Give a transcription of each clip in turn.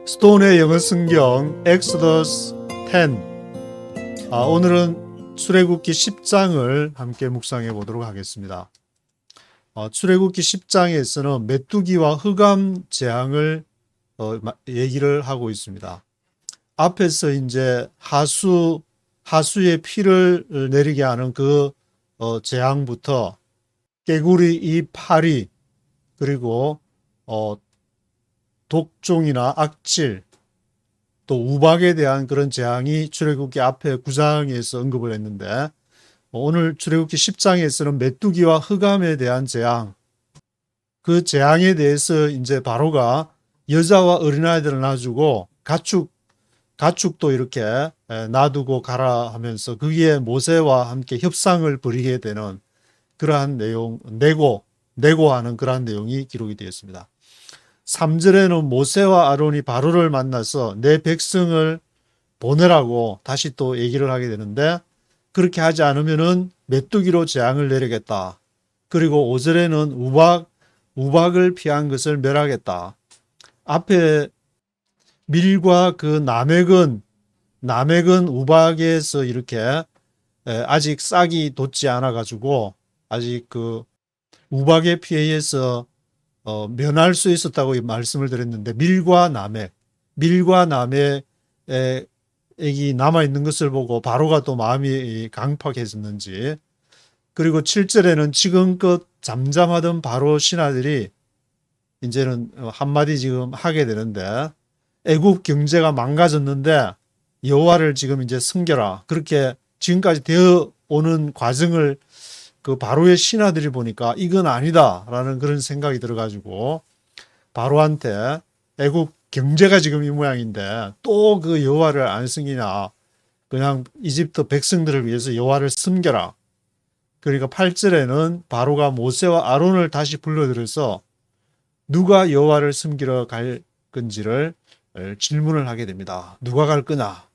스톤의 영어 성경 엑소더스 10. 오늘은 출애굽기 10장을 함께 묵상해 보도록 하겠습니다. 출애굽기 10장에서는 메뚜기와 흑암 재앙을 얘기를 하고 있습니다. 앞에서 이제 하수의 피를 내리게 하는 그 재앙부터 깨구리 이 파리, 그리고 독종이나 악질, 또 우박에 대한 그런 재앙이 출애굽기 앞에 9장에서 언급을 했는데, 오늘 출애굽기 10장에서는 메뚜기와 흑암에 대한 재앙, 그 재앙에 대해서 이제 바로가 여자와 어린아이들을 놔주고 가축도 이렇게 놔두고 가라 하면서 거기에 모세와 함께 협상을 벌이게 되는 그러한 내용, 내고하는 그러한 내용이 기록이 되었습니다. 3절에는 모세와 아론이 바로를 만나서 내 백성을 보내라고 다시 또 얘기를 하게 되는데, 그렇게 하지 않으면은 메뚜기로 재앙을 내리겠다. 그리고 5절에는 우박을 피한 것을 멸하겠다. 앞에 밀과 그 남획은 우박에서 이렇게 아직 싹이 돋지 않아 가지고 아직 그 우박의 피해에서 면할 수 있었다고 말씀을 드렸는데, 밀과 남획이 남아있는 것을 보고 바로가 또 마음이 강팍해졌는지, 그리고 7절에는 지금껏 잠잠하던 바로 신하들이 이제는 한마디 지금 하게 되는데, 애굽 경제가 망가졌는데 여호와를 지금 이제 섬겨라. 그렇게 지금까지 되어 오는 과정을 그 바로의 신하들이 보니까 이건 아니다라는 그런 생각이 들어가지고 바로한테 애굽 경제가 지금 이 모양인데 또 그 여호와를 안 섬기냐, 그냥 이집트 백성들을 위해서 여호와를 섬겨라. 그러니까 8절에는 바로가 모세와 아론을 다시 불러들여서 누가 여호와를 섬기러 갈 건지를 질문을 하게 됩니다. 누가 갈 거냐?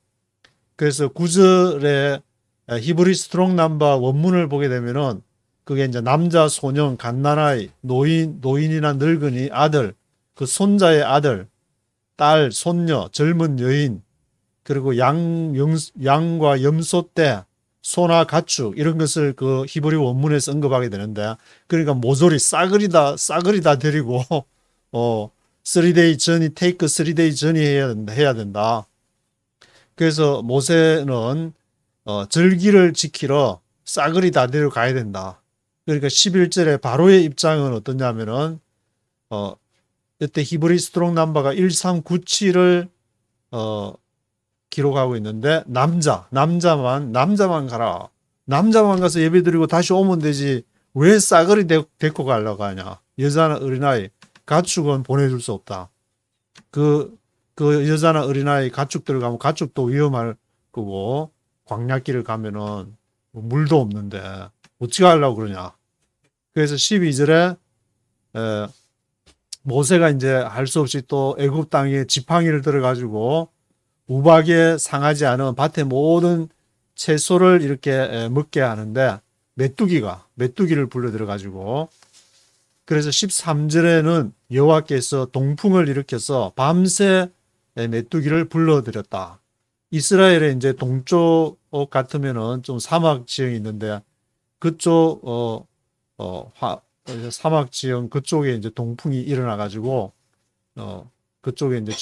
그래서 9절에 히브리 스트롱 넘버 원문을 보게 되면은 그게 이제 남자, 소년, 갓난아이, 노인이나 늙은이, 아들, 그 손자의 아들, 딸, 손녀, 젊은 여인, 그리고 양과 염소떼, 소나 가축, 이런 것을 그 히브리 원문에서 언급하게 되는데, 그러니까 모조리 싸그리 다 데리고 3day journey, take 3day journey 해야 된다. 그래서 모세는 절기를 지키러 싸그리 다 데려가야 된다. 그러니까 11절에 바로의 입장은 어떠냐면은 이때 히브리 스트롱 넘버가 1397을 기록하고 있는데, 남자만 가라. 남자만 가서 예배드리고 다시 오면 되지 왜 싸그리 데리고 가려고 하냐. 여자나 어린아이, 가축은 보내줄 수 없다. 그 여자나 어린아이, 가축들 가면 가축도 위험할 거고, 광야길을 가면은 물도 없는데 어찌 가려고 그러냐. 그래서 12절에 모세가 이제 할 수 없이 또 애굽 땅에 지팡이를 들어가지고 우박에 상하지 않은 밭의 모든 채소를 이렇게 먹게 하는데, 메뚜기를 불러 들어가지고, 그래서 13절에는 여호와께서 동풍을 일으켜서 밤새 메뚜기를 불러들였다. 이스라엘의 이제 동쪽 같으면은 좀 사막 지형이 있는데, 그쪽 사막 지형 그쪽에 이제 동풍이 일어나 가지고 그쪽에 이제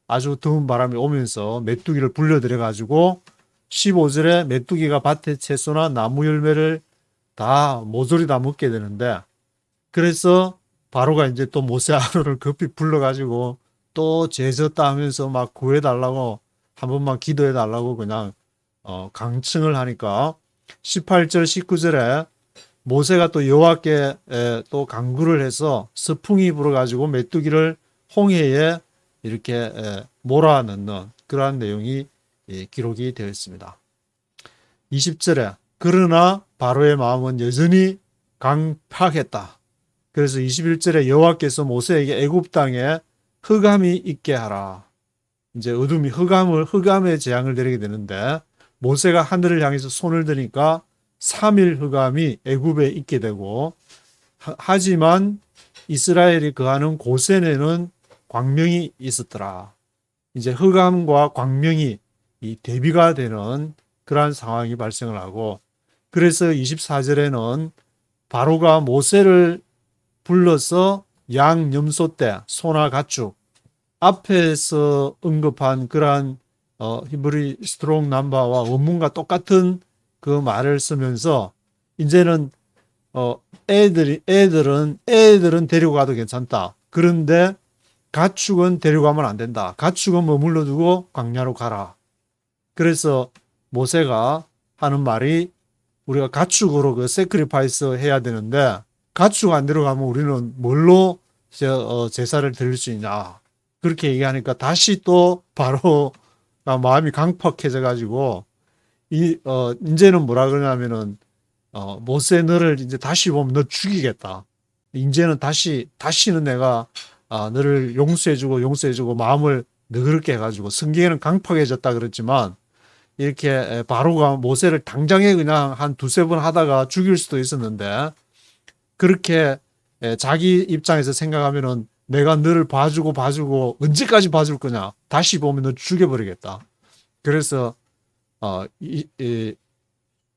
아주 더운 바람이 오면서 메뚜기를 불러들여 가지고 15절에 메뚜기가 밭의 채소나 나무 열매를 다 모조리 다 먹게 되는데, 그래서 바로가 이제 또 모세 아론을 급히 불러가지고 또 죄졌다 하면서 막 구해달라고, 한 번만 기도해달라고 그냥 강청을 하니까 18절 19절에 모세가 또 여호와께 또 간구를 해서 서풍이 불어가지고 메뚜기를 홍해에 이렇게 몰아넣는 그러한 내용이 기록이 되어 있습니다. 20절에 그러나 바로의 마음은 여전히 강팍했다. 그래서 21절에 여호와께서 모세에게 애굽 땅에 흑암이 있게 하라. 이제 어둠이 흑암의 재앙을 내리게 되는데, 모세가 하늘을 향해서 손을 드니까 3일 흑암이 애굽에 있게 되고, 하지만 이스라엘이 거하는 고센에는 광명이 있었더라. 이제 흑암과 광명이 이 대비가 되는 그러한 상황이 발생을 하고, 그래서 24절에는 바로가 모세를 불러서 양 염소 떼, 소나 가축, 앞에서 언급한 그러한 히브리 스트롱 넘버와 원문과 똑같은 그 말을 쓰면서 이제는 애들은 데리고 가도 괜찮다. 그런데 가축은 데려가면 안 된다. 가축은 머물러 두고 광야로 가라. 그래서 모세가 하는 말이, 우리가 가축으로 그 세크리파이스 해야 되는데 가축 안 데려가면 우리는 뭘로 제사를 드릴 수 있냐. 그렇게 얘기하니까 다시 또 바로가 마음이 강팍해져 가지고 이제는 뭐라 그러냐면은 모세, 너를 이제 다시 보면 너 죽이겠다. 이제는 다시는 내가 너를 용서해주고 마음을 너그럽게 해가지고, 성경에는 강팍해졌다 그랬지만 이렇게 바로가 모세를 당장에 그냥 한 두세 번 하다가 죽일 수도 있었는데, 그렇게 자기 입장에서 생각하면은 내가 너를 봐주고 언제까지 봐줄 거냐, 다시 보면 너 죽여버리겠다. 그래서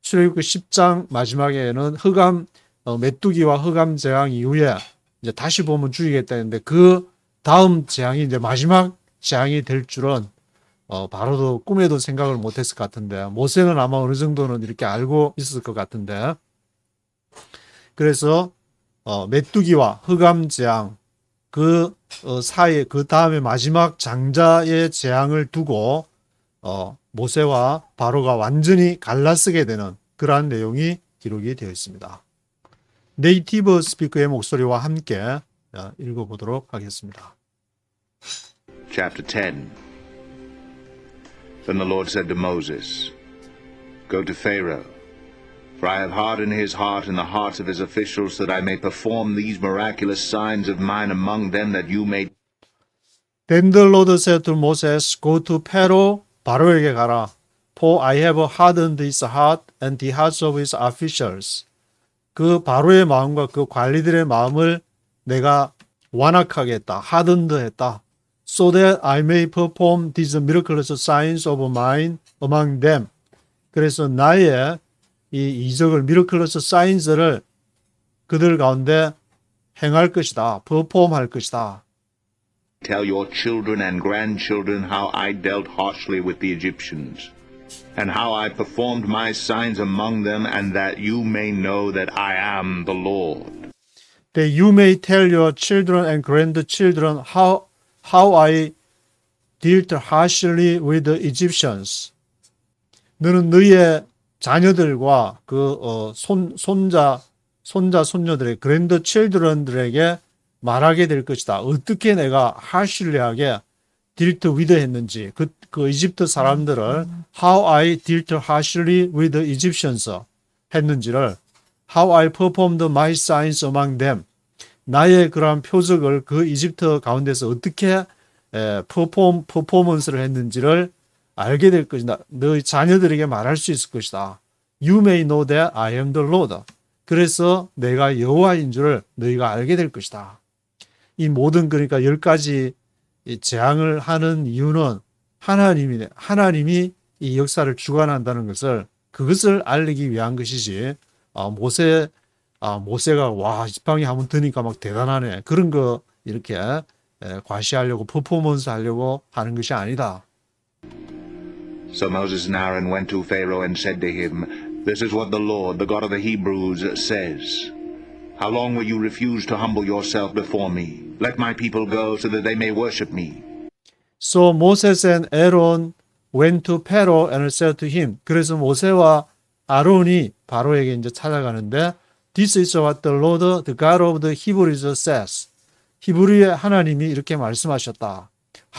출애굽기 10장 마지막에는 흑암 메뚜기와 흑암 재앙 이후에 이제 다시 보면 죽이겠다 했는데, 그 다음 재앙이 이제 마지막 재앙이 될 줄은 바로도 꿈에도 생각을 못했을 것 같은데, 모세는 아마 어느 정도는 이렇게 알고 있었을 것 같은데, 그래서 메뚜기와 흑암 재앙 그 사이에, 그 다음에 마지막 장자의 재앙을 두고 모세와 바로가 완전히 갈라서게 되는 그러한 내용이 기록이 되어 있습니다. 네이티브 스피커의 목소리와 함께 읽어보도록 하겠습니다. Chapter 10. Then the Lord said to Moses, Go to Pharaoh, for I have hardened his heart and the hearts of his officials, that I may perform these miraculous signs of mine among them, that you may. Then the Lord said to Moses, Go to Pharaoh, 바로에게 가라. For I have hardened his heart and the hearts of his officials. 그 바로의 마음과 그 관리들의 마음을 내가 완악하게 했다. hardened 했다. So that I may perform these miraculous signs of mine among them. 그래서 나의 이 이적을, miraculous signs를 그들 가운데 행할 것이다. perform할 것이다. Tell your children and grandchildren how I dealt harshly with the Egyptians, and how I performed my signs among them, and that you may know that I am the Lord. That you may tell your children and grandchildren how I dealt harshly with the Egyptians. 너는 너희의 자녀들과 그 손녀들의 grandchildren들에게 말하게 될 것이다. 어떻게 내가 harshly하게 dealt with 했는지, 그 이집트 사람들을 how I dealt harshly with the Egyptians 했는지를, how I performed my signs among them, 나의 그러한 표적을 그 이집트 가운데서 어떻게 퍼포먼스를 했는지를 알게 될 것이다. 너희 자녀들에게 말할 수 있을 것이다. You may know that I am the Lord. 그래서 내가 여호와인 줄을 너희가 알게 될 것이다. 이 모든, 그러니까 10가지 재앙을 하는 이유는 하나님이 이 역사를 주관한다는 것을, 그것을 알리기 위한 것이지, 모세가 와, 지팡이 한번 드니까 막 대단하네, 그런 거 이렇게 과시하려고, 퍼포먼스 하려고 하는 것이 아니다. So Moses and Aaron went to Pharaoh and said to him, This is what the Lord, the God of the Hebrews, says. How long will you refuse to humble yourself before me? Let my people go so that they may worship me. So Moses and Aaron went to Pharaoh and said to him. 그래서 모세와 아론이 바로에게 이제 찾아가는데, This is what the Lord, the God of the Hebrews says. 히브리의 하나님이 이렇게 말씀하셨다.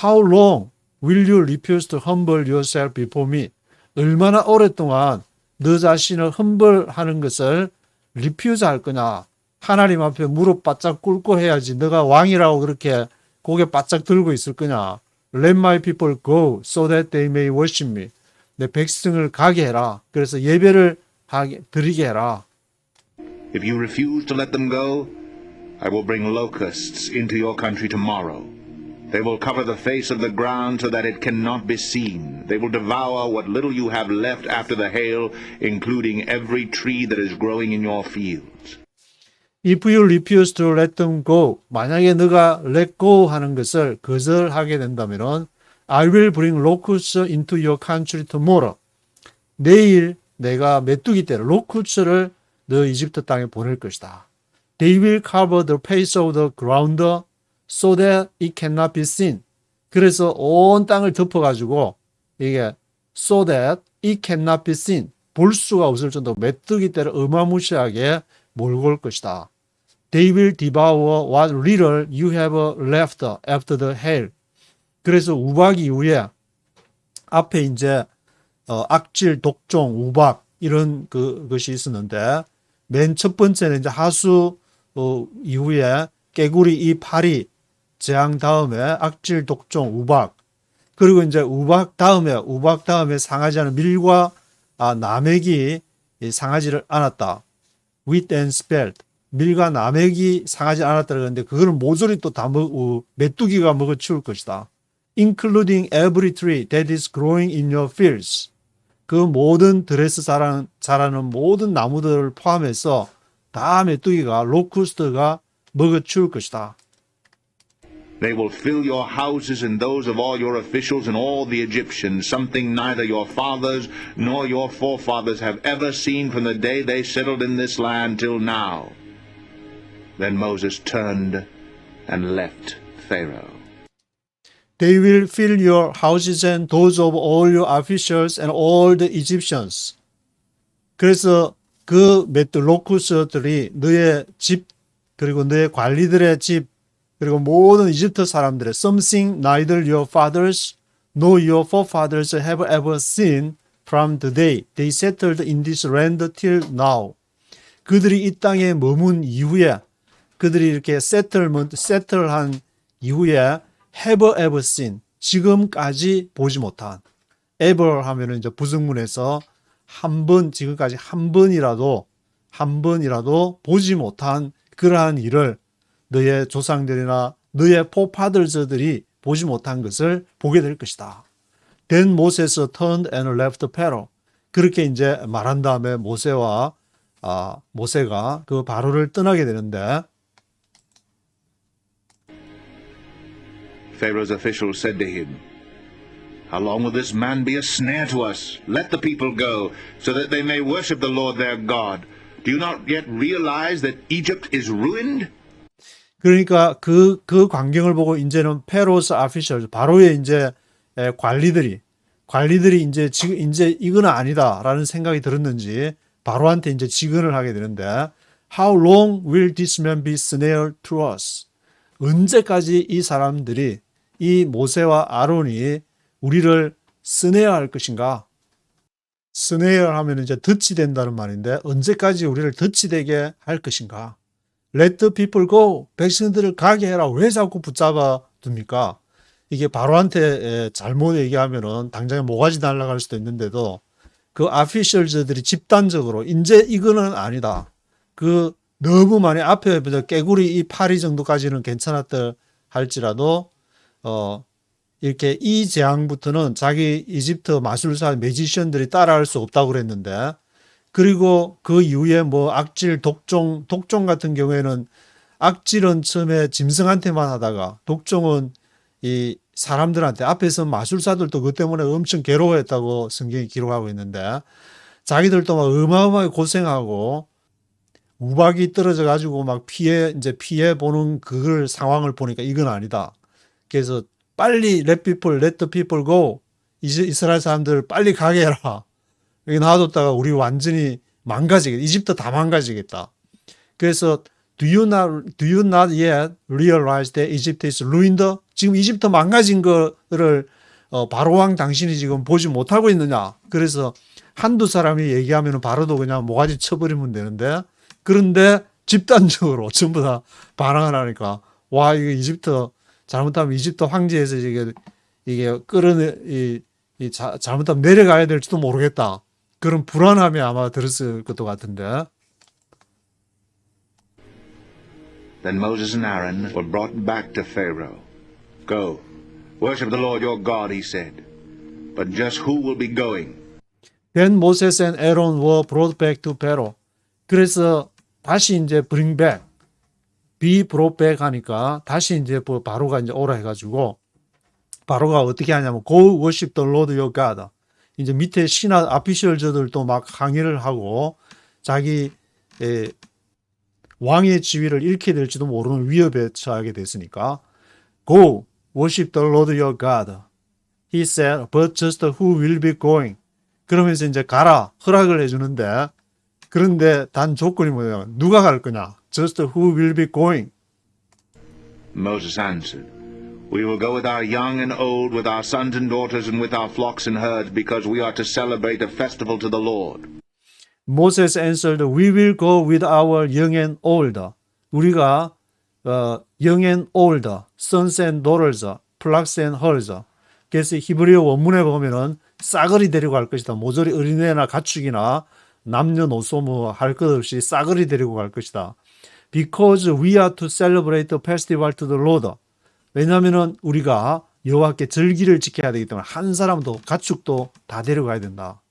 How long will you refuse to humble yourself before me? 얼마나 오랫동안 너 자신을 humble-하는 것을 refuse 할 거냐? 하나님 앞에 무릎 바짝 꿇고 해야지. 너가 왕이라고 그렇게 고개 바짝 들고 있을 거냐? Let my people go so that they may worship me. 내 백성을 가게 해라. 그래서 예배를 드리게 해라. If you refuse to let them go, I will bring locusts into your country tomorrow. They will cover the face of the ground so that it cannot be seen. They will devour what little you have left after the hail, including every tree that is growing in your fields. If you refuse to let them go, 만약에 너가 let go 하는 것을 거절하게 된다면은 I will bring locusts into your country tomorrow. 내일 내가 메뚜기 떼를 로쿠츠를 너 이집트 땅에 보낼 것이다. They will cover the face of the ground so that it cannot be seen. 그래서 온 땅을 덮어가지고 이게 so that it cannot be seen. 볼 수가 없을 정도로 메뚜기 떼를 어마무시하게 몰고 올 것이다. They will devour what little you have left after the hail. 그래서 우박 이후에 앞에 이제 악질, 독종, 우박 이런 것이 있었는데 맨 첫 번째는 이제 하수 이후에 깨구리 이 파리 재앙 다음에 악질, 독종, 우박 그리고 이제 우박 다음에 상하지 않은 밀과 나맥이 상하지를 않았다. wheat and spelt 밀과 나맥이 상하지 않았다 그러는데 그거는 모조리 또 다 메뚜기가 먹어 치울 것이다. including every tree that is growing in your fields. 그 모든 들에서 자라는 모든 나무들을 포함해서 다 메뚜기가 로쿠스트가 먹어 치울 것이다. They will fill your houses and those of all your officials and all the Egyptians, something neither your fathers nor your forefathers have ever seen from the day they settled in this land till now. Then Moses turned and left Pharaoh. They will fill your houses and those of all your officials and all the Egyptians. 그래서 그 로쿠스들이 너의 집 그리고 너의 관리들의 집 그리고 모든 이집트 사람들의 something neither your fathers nor your forefathers have ever seen from the day they settled in this land till now. 그들이 이 땅에 머문 이후에 그들이 이렇게 세틀한 이후에 have ever seen 지금까지 보지 못한 ever 하면은 이제 부승문에서 지금까지 한 번이라도 보지 못한 그러한 일을 너의 조상들이나 너의 forefathers들이 보지 못한 것을 보게 될 것이다. Then Moses turned and left Pharaoh. 그렇게 이제 말한 다음에 모세가 그 바로를 떠나게 되는데 Pharaoh's officials said to him, How long will this man be a snare to us? Let the people go, so that they may worship the Lord their God. Do you not yet realize that Egypt is ruined? 그러니까 그 광경을 보고 이제는 페로스 아피셜 바로의 이제 관리들이 이제 이거는 아니다라는 생각이 들었는지 바로한테 이제 직언을 하게 되는데 How long will this man be snare to us? 언제까지 이 사람들이 이 모세와 아론이 우리를 스네어할 것인가? 스네어 하면 이제 덫이 된다는 말인데 언제까지 우리를 덫이 되게 할 것인가? Let the people go. 백성들을 가게 해라. 왜 자꾸 붙잡아 둡니까? 이게 바로한테 잘못 얘기하면은 당장에 모가지 날아갈 수도 있는데도 그 아피셜즈들이 집단적으로 이제 이거는 아니다. 그 너무 많이 앞에 깨구리 이 파리 정도까지는 괜찮았다 할지라도 이렇게 이 재앙부터는 자기 이집트 마술사 매지션들이 따라할 수 없다고 그랬는데 그리고 그 이후에 뭐 악질 독종 같은 경우에는 악질은 처음에 짐승한테만 하다가 독종은 이 사람들한테 앞에서 마술사들도 그 때문에 엄청 괴로워했다고 성경이 기록하고 있는데 자기들도 막 어마어마하게 고생하고 우박이 떨어져 가지고 막 피해 보는 그걸 상황을 보니까 이건 아니다. 그래서 빨리 let the people go. 이스라엘 사람들 빨리 가게 해라. 여기 놔뒀다가 우리 완전히 망가지겠다. 이집트 다 망가지겠다. 그래서 do you not yet realize that Egypt is ruined? 지금 이집트 망가진 거를 바로왕 당신이 지금 보지 못하고 있느냐? 그래서 한두 사람이 얘기하면 바로도 그냥 모가지 쳐버리면 되는데 그런데 집단적으로 전부 다 반항을 하니까 와 이거 이집트 잘못하면 이집트 황제에서 이게 잘못하면 내려가야 될지도 모르겠다. 그런 불안함이 아마 들었을 것도 같은데. Then Moses and Aaron were brought back to Pharaoh. Go, worship the Lord your God, he said. But just who will be going? Then Moses and Aaron were brought back to Pharaoh. 그래서 다시 이제 bring back, be brought back 하니까 다시 이제 바로가 이제 오라 해가지고 바로가 어떻게 하냐면 go worship the Lord your God. 이제 밑에 신하 아피셜저들도 막 항의를 하고 자기 왕의 지위를 잃게 될지도 모르는 위협에 처하게 됐으니까 go worship the Lord your God. He said, but just who will be going? 그러면서 이제 가라 허락을 해주는데 그런데 단 조건이 뭐냐면 누가 갈 거냐? Just who will be going? Moses answered, We will go with our young and old, with our sons and daughters, and with our flocks and herds, because we are to celebrate a festival to the Lord. Moses answered, We will go with our young and old. 우리가 young and old, sons and daughters, flocks and herds. 그래서 히브리어 원문에 보면은 싸그리 데리고 갈 것이다. 모조리 어린애나 가축이나 남녀노소 뭐 할 것 없이 싸그리 데리고 갈 것이다. Because we are to celebrate the festival to the Lord. 왜냐하면은 우리가 여호와께 절기를 지켜야 되기 때문에 한 사람도 가축도 다 데려가야 된다.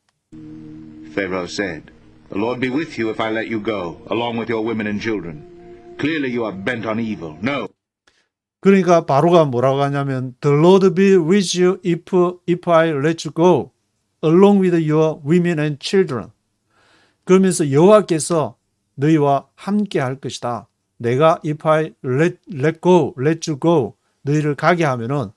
Pharaoh said, The Lord be with you if I let you go, along with your women and children. Clearly you are bent on evil. No. 그러니까 바로가 뭐라고 하냐면 The Lord be with you if I let you go, along with your women and children. 그러면서 여호와께서 너희와 함께 할 것이다. 내가 if I let you go, 너희를 가게 하면은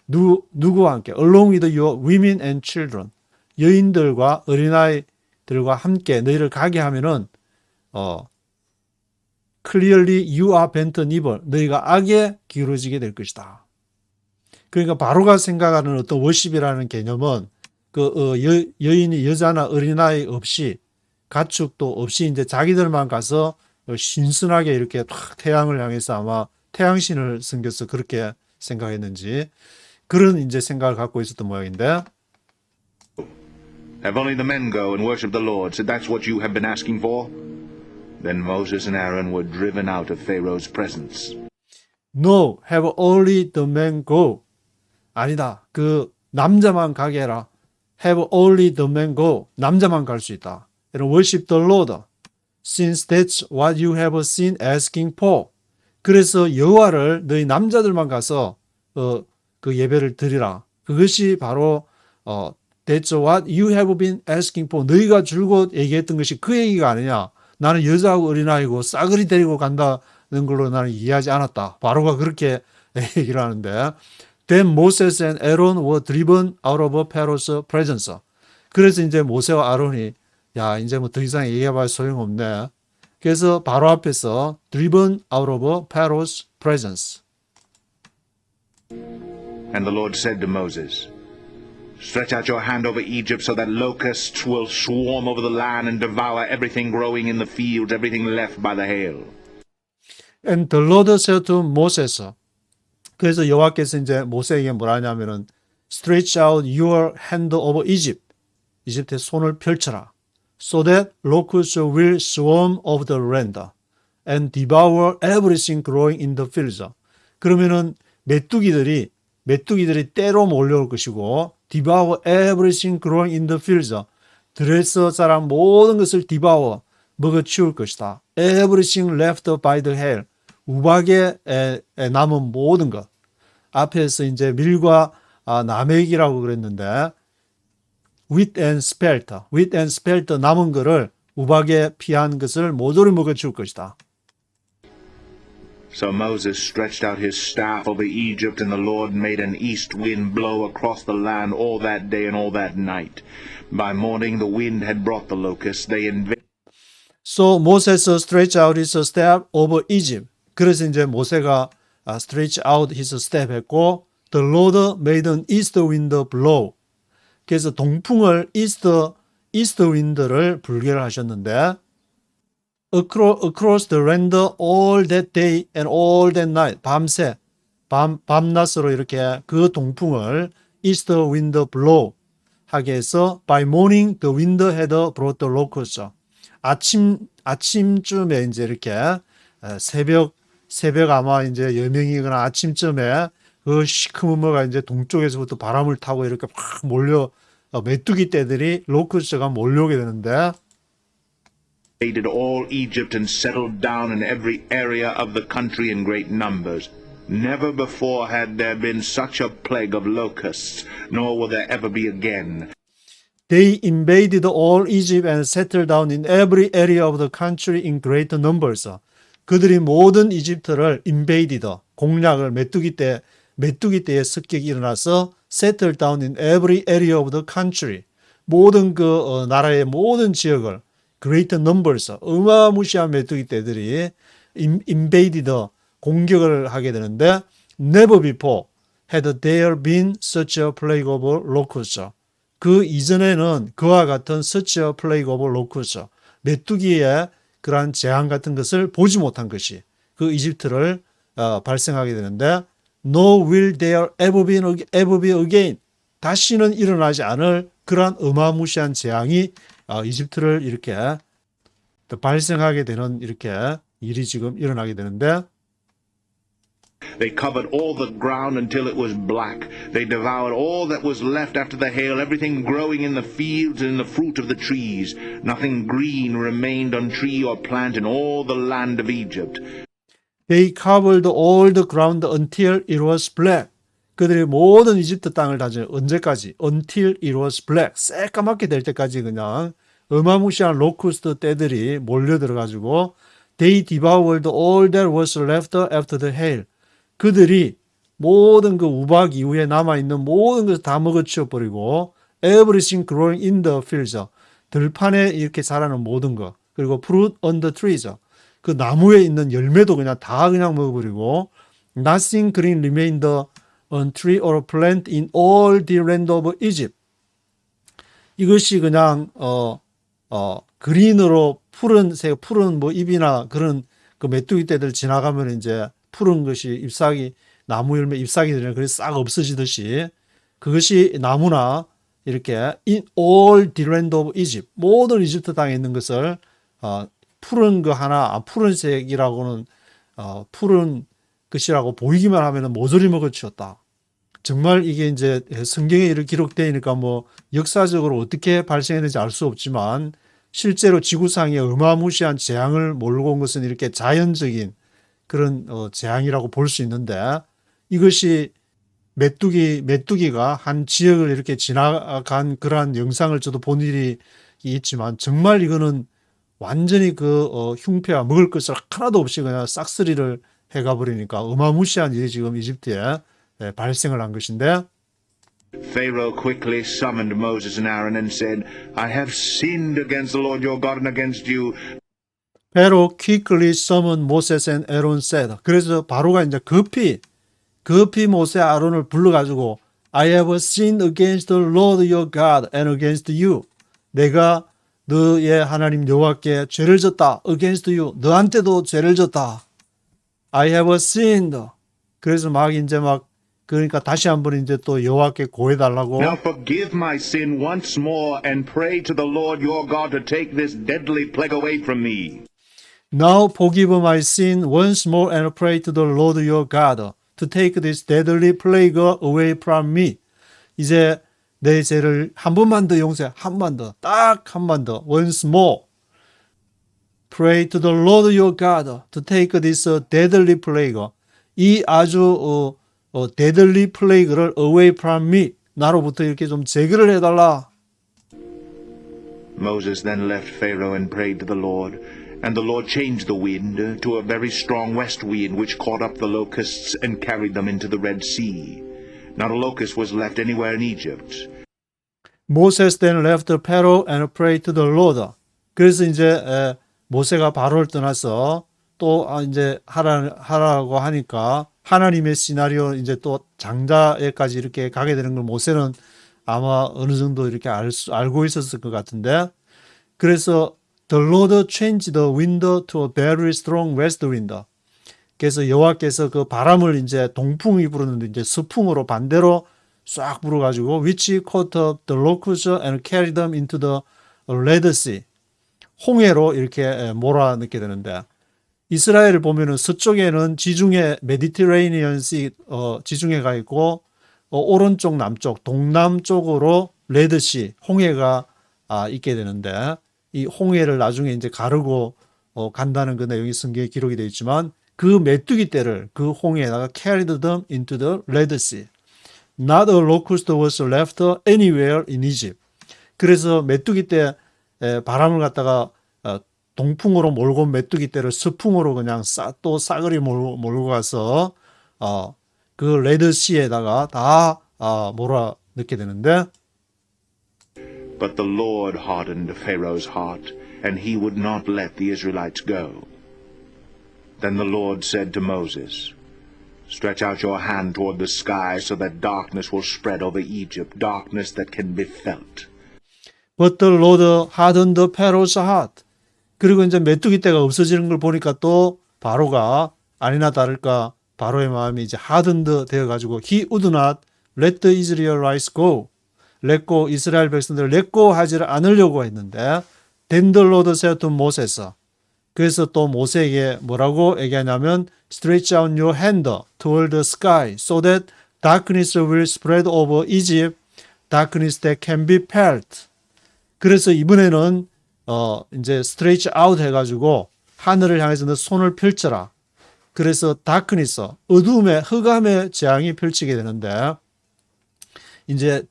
누구와 함께? Along with your women and children. 여인들과 어린아이들과 함께 너희를 가게 하면은 Clearly you are bent on evil. 너희가 악에 기울어지게 될 것이다. 그러니까 바로가 생각하는 어떤 워십이라는 개념은 여인이 여자나 어린아이 없이 가축도 없이 이제 자기들만 가서 신선하게 이렇게 탁 태양을 향해서 아마 태양신을 섬겨서 그렇게 생각했는지 그런 이제 생각을 갖고 있었던 모양인데 Have only the men go and worship the Lord. So that's what you have been asking for? Then Moses and Aaron were driven out of Pharaoh's presence. No, have only the men go. 아니다. 그 남자만 가게 해라. Have only the men go. 남자만 갈 수 있다. And worship the Lord. Since that's what you have been asking for. 그래서 여호와를 너희 남자들만 가서 그 예배를 드리라. 그것이 바로 That's what you have been asking for. 너희가 줄곧 얘기했던 것이 그 얘기가 아니냐. 나는 여자하고 어린아이고 싸그리 데리고 간다는 걸로 나는 이해하지 않았다. 바로가 그렇게 얘기를 하는데 Then Moses and Aaron were driven out of Pharaoh's presence. 그래서 이제 모세와 아론이 야 이제 뭐 더 이상 얘기해봐야 소용없네. 그래서 바로 앞에서 driven out of Pharaoh's presence. And the Lord said to Moses, Stretch out your hand over Egypt so that locusts will swarm over the land and devour everything growing in the fields, everything left by the hail. And the Lord said to Moses. 그래서 여호와께서 이제 모세에게 뭐라 하냐면은 Stretch out your hand over Egypt. 이집트에 손을 펼쳐라. So that locusts will swarm over the land and devour everything growing in the fields. 그러면은 메뚜기들이 때로 몰려올 것이고 devour everything growing in the fields. 들에서 자란 모든 것을 devour, 먹어치울 것이다. Everything left by the hail. 우박에 남은 모든 것. 앞에서 이제 밀과 나맥이라고 그랬는데 wheat and spelt 남은 것을 우박에 피한 것을 모조리 먹어치울 것이다. So Moses stretched out his staff over Egypt, and the Lord made an east wind blow across the land all that day and all that night. By morning the wind had brought the locusts. They invaded. So Moses stretched out his staff over Egypt. 그래서 이제 모세가 stretch out his staff 했고 the Lord made an east wind blow. 그래서 동풍을 east wind를 불게를 하셨는데 across the land all that day and all that night. 밤낮으로 이렇게 그 동풍을 east wind blow 하게 해서 by morning the wind had brought the locusts. 아침쯤에 이제 이렇게 새벽 아마 이제 여명이거나 아침쯤에 그 시커먼 뭐가 이제 동쪽에서부터 바람을 타고 이렇게 막 몰려 메뚜기 떼들이 로쿠스가 몰려오게 되는데 invaded all Egypt and settled down in every area of the country in great numbers. Never before had there been such a plague of locusts, nor will there ever be again. They invaded all Egypt and settled down in every area of the country in great numbers. 그들이 모든 이집트를 invaded, 공략을 메뚜기 떼의 습격이 일어나서 settled down in every area of the country. 모든 나라의 모든 지역을 great numbers, 어마무시한 메뚜기 떼들이 invaded, 공격을 하게 되는데 never before had there been such a plague of locusts. 그 이전에는 그와 같은 such a plague of locusts, 메뚜기의 그러한 재앙 같은 것을 보지 못한 것이 그 이집트를 발생하게 되는데 no will there ever be again. 다시는 일어나지 않을 그러한 어마무시한 재앙이 이집트를 이렇게 발생하게 되는 이렇게 일이 지금 일어나게 되는데 They covered all the ground until it was black. They devoured all that was left after the hail, everything growing in the fields and in the fruit of the trees. Nothing green remained on tree or plant in all the land of Egypt. They covered all the ground until it was black. 그들이 모든 이집트 땅을 다지 언제까지? Until it was black. 새까맣게 될 때까지 그냥 어마무시한 로쿠스트 떼들이 몰려들어가지고 They devoured all that was left after the hail. 그들이 모든 그 우박 이후에 남아있는 모든 것을 다 먹어치워버리고 everything growing in the fields. 들판에 이렇게 자라는 모든 것. 그리고 fruit on the trees. 그 나무에 있는 열매도 다 그냥 먹어버리고 nothing green remained on tree or plant in all the land of Egypt. 이것이 그냥 그린으로 푸른 뭐 잎이나 그런 그 메뚜기 떼들 지나가면 이제 푸른 것이 나무 열매 잎사귀 되는 그래서 싹 없어지듯이 그것이 나무나 이렇게 in all the land of Egypt 모든 이집트 땅에 있는 것을 푸른 거 하나 푸른색이라고는 푸른 것이라고 보이기만 하면 모조리 먹어치웠다. 정말 이게 이제 성경에 이렇게 기록되어 있으니까 뭐 역사적으로 어떻게 발생했는지 알 수 없지만 실제로 지구상에 어마무시한 재앙을 몰고 온 것은 이렇게 자연적인 그런 재앙이라고 볼 수 있는데 이것이 메뚜기가 한 지역을 이렇게 지나간 그러한 영상을 저도 본 일이 있지만 정말 이거는 완전히 흉패와 먹을 것을 하나도 없이 그냥 싹쓸이를 해가 버리니까 어마무시한 일이 지금 이집트에 발생을 한 것인데 Pharaoh quickly summoned Moses and Aaron and said, I have sinned against the Lord your God and against you. Pharaoh quickly summoned Moses and Aaron said. 그래서 바로가 이제 급히 모세 아론을 불러가지고 I have sinned against the Lord your God and against you. 내가 너의 하나님 여호와께 죄를 졌다. against you. 너한테도 죄를 졌다. I have sinned. 그래서 그러니까 다시 한번 이제 또 여호와께 고해달라고. Now forgive my sin once more and pray to the Lord your God to take this deadly plague away from me. Now forgive my sin once more and pray to the Lord your God to take this deadly plague away from me. 이제 내 죄를 한 번만 더 용서해. 딱 한 번 더. Once more. Pray to the Lord your God to take this deadly plague. 이 아주 deadly plague를 away from me. 나로부터 이렇게 좀 제거를 해달라. Moses then left Pharaoh and prayed to the Lord. And the Lord changed the wind to a very strong west wind, which caught up the locusts and carried them into the Red Sea. Not a locust was left anywhere in Egypt. Moses then left Pharaoh and prayed to the Lord. 그래서 이제 모세가 바로를 떠나서 또 이제 하라고 하니까 하나님의 시나리오 이제 또 장자에까지 이렇게 가게 되는 걸 모세는 아마 어느 정도 이렇게 알고 있었을 것 같은데 그래서 The Lord changed the wind to a very strong west wind. 그래서 여호와께서 그 바람을 이제 동풍이 부르는데 이제 서풍으로 반대로 싹 불어가지고 which caught up the locusts and carried them into the Red Sea. 홍해로 이렇게 몰아넣게 되는데 이스라엘을 보면은 서쪽에는 지중해 메디테레이니언 시 지중해가 있고 오른쪽 남쪽 동남쪽으로 레드시 홍해가 있게 되는데 이 홍해를 나중에 이제 가르고 간다는 그 내용이 성경에 기록이 되어 있지만 그 메뚜기 떼를 그 홍해에다가 carried them into the Red Sea. Not a locust was left anywhere in Egypt. 그래서 메뚜기 떼 바람을 갖다가 동풍으로 몰고 메뚜기 떼를 서풍으로 그냥 또 싸그리 몰고 가서 그 레드시에다가 다 몰아 넣게 되는데 But the Lord hardened Pharaoh's heart, and he would not let the Israelites go. Then the Lord said to Moses, Stretch out your hand toward the sky so that darkness will spread over Egypt, darkness that can be felt. But the Lord hardened Pharaoh's heart. 그리고 이제 메뚜기 떼가 없어지는 걸 보니까 또 바로가 아니나 다를까 바로의 마음이 이제 hardened 되어가지고 he would not let the Israelites go. let go 이스라엘 백성들을 let go 하지를 않으려고 했는데 then the Lord said to Moses. 그래서 또 모세에게 뭐라고 얘기하냐면 stretch out your hand toward the sky so that darkness will spread over Egypt, darkness that can be felt. 그래서 이번에는 이제 stretch out 해가지고 하늘을 향해서 너 손을 펼쳐라. 그래서 darkness 어둠의 흑암의 재앙이 펼치게 되는데 이제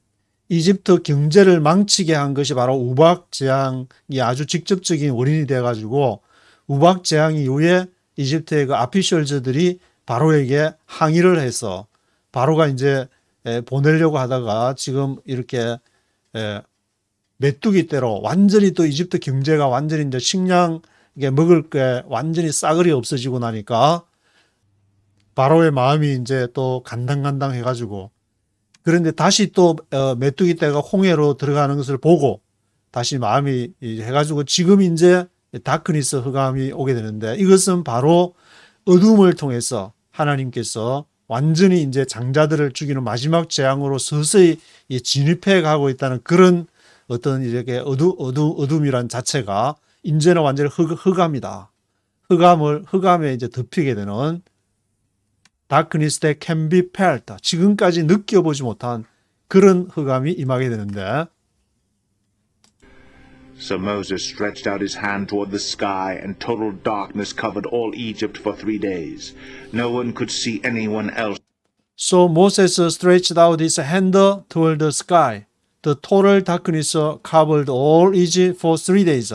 이집트 경제를 망치게 한 것이 바로 우박 재앙이 아주 직접적인 원인이 돼가지고 우박 재앙 이후에 이집트의 그 아피셜즈들이 바로에게 항의를 해서 바로가 이제 보내려고 하다가 지금 이렇게 메뚜기 떼로 완전히 또 이집트 경제가 완전히 이제 식량 먹을 게 완전히 싸그리 없어지고 나니까 바로의 마음이 이제 또 간당간당 해가지고 그런데 다시 또 메뚜기 떼가 홍해로 들어가는 것을 보고 다시 마음이 해가지고 지금 이제 다크니스 흑암이 오게 되는데 이것은 바로 어둠을 통해서 하나님께서 완전히 이제 장자들을 죽이는 마지막 재앙으로 서서히 진입해 가고 있다는 그런 어떤 이렇게 어둠이란 자체가 이제는 완전히 흑암이다. 흑암에 이제 덮이게 되는 darkness that can be felt. 지금까지 느껴보지 못한 그런 흑암이 임하게 되는데 So Moses stretched out his hand toward the sky, and total darkness covered all Egypt for 3 days. No one could see anyone else. So Moses stretched out his hand toward the sky. The total darkness covered all Egypt for 3 days.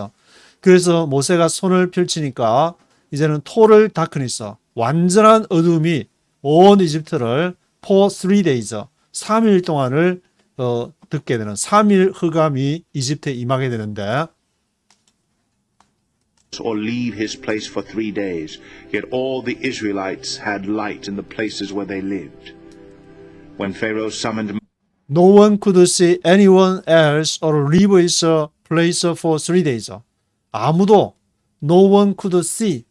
그래서 모세가 손을 펼치니까 이제는 total darkness, 완전한 어둠이 온 이집트를 for 3 days, 3일 동안을 듣게 되는 3일 흑암이 이집트에 임하게 되는데 or leave his place for 3 days. Yet all the Israelites had light in the places where they lived. When Pharaoh summoned No one could see anyone else or leave his place for 3 days. 아무도 no one could see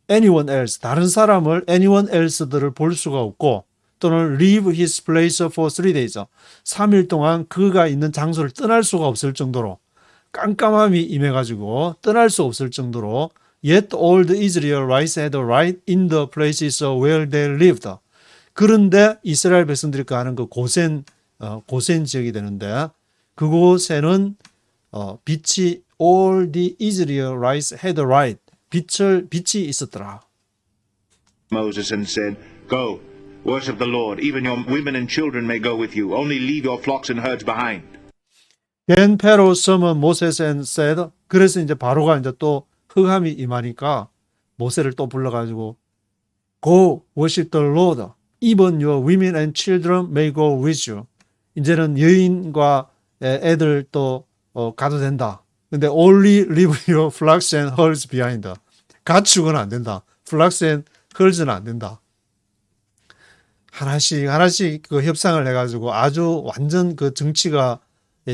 anyone else, 다른 사람을 anyone else들을 볼 수가 없고 또는 leave his place for 3 days. 3일 동안 그가 있는 장소를 떠날 수가 없을 정도로 깜깜함이 임해가지고 떠날 수 없을 정도로 Yet all the Israelites had right in the places where they lived. 그런데 이스라엘 백성들이 가는 그 고센 지역이 되는데 그곳에는 빛이 all the Israelites had right. 빛이 있었더라. Moses and said, Go, worship the Lord. Even your women and children may go with you. Only leave your flocks and herds behind. Then Pharaoh summoned Moses and said, 그래서 이제 바로가 이제 또 흑암이 임하니까 모세를 또 불러가지고 Go, worship the Lord. Even your women and children may go with you. 이제는 여인과 애들 또 가도 된다. 근데 only leave your flocks and herds behind. 가축은 안 된다. flocks and herds는 안 된다. 하나씩 그 협상을 해가지고 아주 완전 그 정치가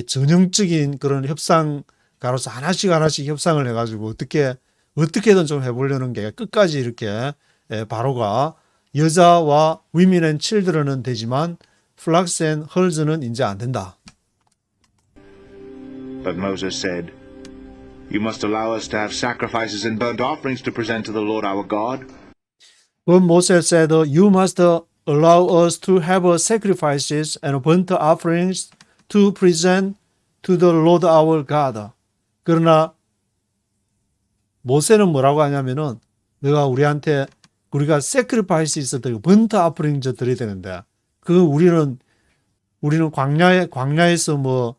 전형적인 그런 협상가로서 하나씩 협상을 해가지고 어떻게든 좀 해보려는 게 끝까지 이렇게 바로가 여자와 women and children은 되지만 flocks and herds는 이제 안 된다. But Moses said, You must allow us to have sacrifices and burnt offerings to present to the Lord our God. But Moses said, You must allow us to have sacrifices and burnt offerings to present to the Lord our God. 그러나 모세는 뭐라고 하냐면은 너가 우리가 sacrifice 있을 때 burnt offering 드려야 되는데 그 우리는 광야에서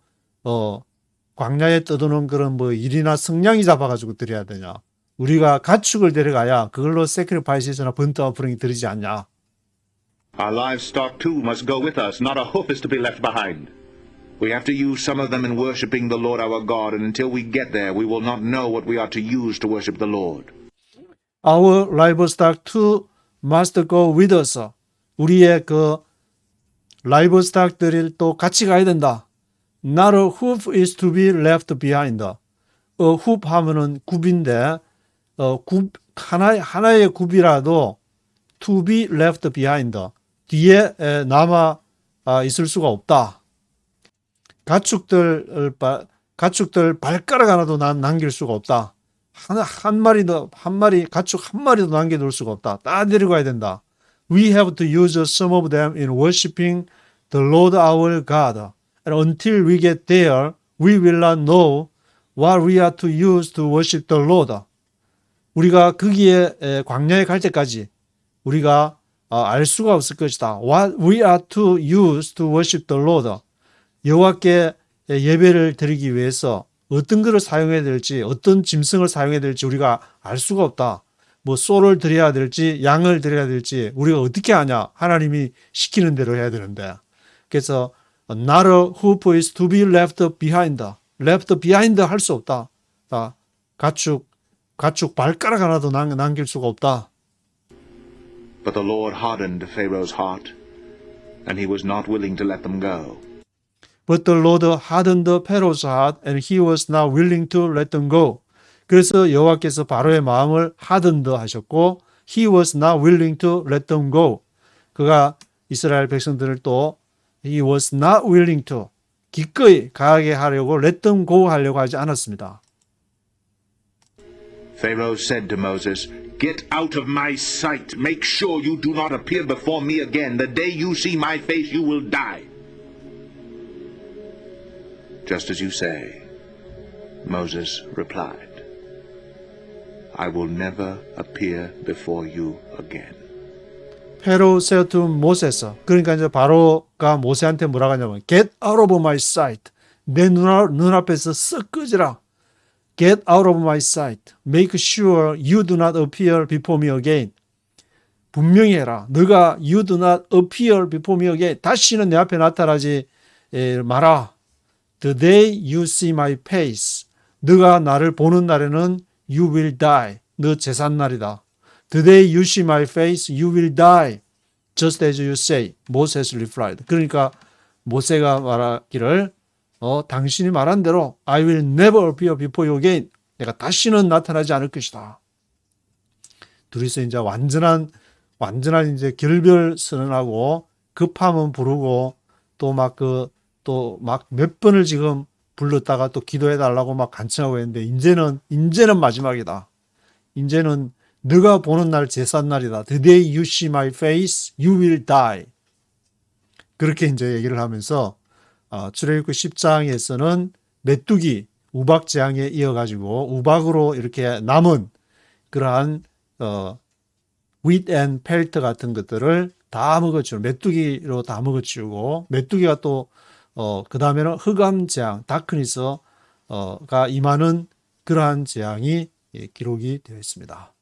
광야에 떠도는 그런 일이나 성냥이 잡아가지고 드려야 되냐? 우리가 가축을 데려가야 그걸로 sacrifice나 burnt offering 드리지 않냐? Our livestock too must go with us, not a hoof is to be left behind. We have to use some of them in worshiping the Lord our God, and until we get there, we will not know what we are to use to worship the Lord. Our livestock too must go with us. 우리의 그 livestock들이 또 같이 가야 된다. Not a hoof is to be left behind. hoof 하면은 굽인데 하나의 굽이라도 to be left behind. 뒤에 남아 있을 수가 없다. 가축들 발가락 하나도 남길 수가 없다. 가축 한 마리도 남겨둘 수가 없다. 다 데리고 가야 된다. We have to use some of them in worshiping the Lord our God. And until we get there, we will not know what we are to use to worship the Lord. 우리가 거기에 광야에 갈 때까지 우리가 알 수가 없을 것이다. What we are to use to worship the Lord. 여호와께 예배를 드리기 위해서 어떤 것을 사용해야 될지, 어떤 짐승을 사용해야 될지 우리가 알 수가 없다. 소를 드려야 될지, 양을 드려야 될지 우리가 어떻게 아냐? 하나님이 시키는 대로 해야 되는데. 그래서 not a hoof is to be left behind. left behind 할 수 없다. 가축 발가락 하나도 남길 수가 없다. But the Lord hardened Pharaoh's heart, and he was not willing to let them go. But the Lord hardened Pharaoh's heart, and he was not willing to let them go. 그래서 여호와께서 바로의 마음을 hardened 하셨고, he was not willing to let them go. 그가 이스라엘 백성들을 또 he was not willing to 기꺼이 가게 하려고 let them go 하려고 하지 않았습니다. Pharaoh said to Moses, Get out of my sight. Make sure you do not appear before me again. The day you see my face, you will die. Just as you say, Moses replied, I will never appear before you again. Pharaoh said to Moses, 그러니까 이제 바로가 모세한테 뭐라고 하냐면 Get out of my sight. 내 눈앞에서 썩 꺼지라. Get out of my sight. Make sure you do not appear before me again. 분명히 해라. 너가 you do not appear before me again. 다시는 내 앞에 나타나지 마라. The day you see my face. 너가 나를 보는 날에는 you will die. 너 제삿날이다. The day you see my face, you will die. Just as you say. Moses replied. 그러니까 모세가 말하기를 당신이 말한 대로 I will never appear before you again. 내가 다시는 나타나지 않을 것이다. 둘이서 이제 완전한 이제 결별 선언하고 급하면 부르고 또 막 몇 번을 지금 불렀다가 또 기도해 달라고 막 간청하고 했는데 이제는 마지막이다. 이제는 너가 보는 날 제삿날이다. The day you see my face, you will die. 그렇게 이제 얘기를 하면서 출애굽기 10장에서는 메뚜기 우박 재앙에 이어가지고 우박으로 이렇게 남은 그러한 wheat and pelt 같은 것들을 다 먹어치우고 메뚜기로 다 먹어치우고 메뚜기가 또 그 다음에는 흑암 재앙 다크니스가 임하는 그러한 재앙이 기록이 되어 있습니다.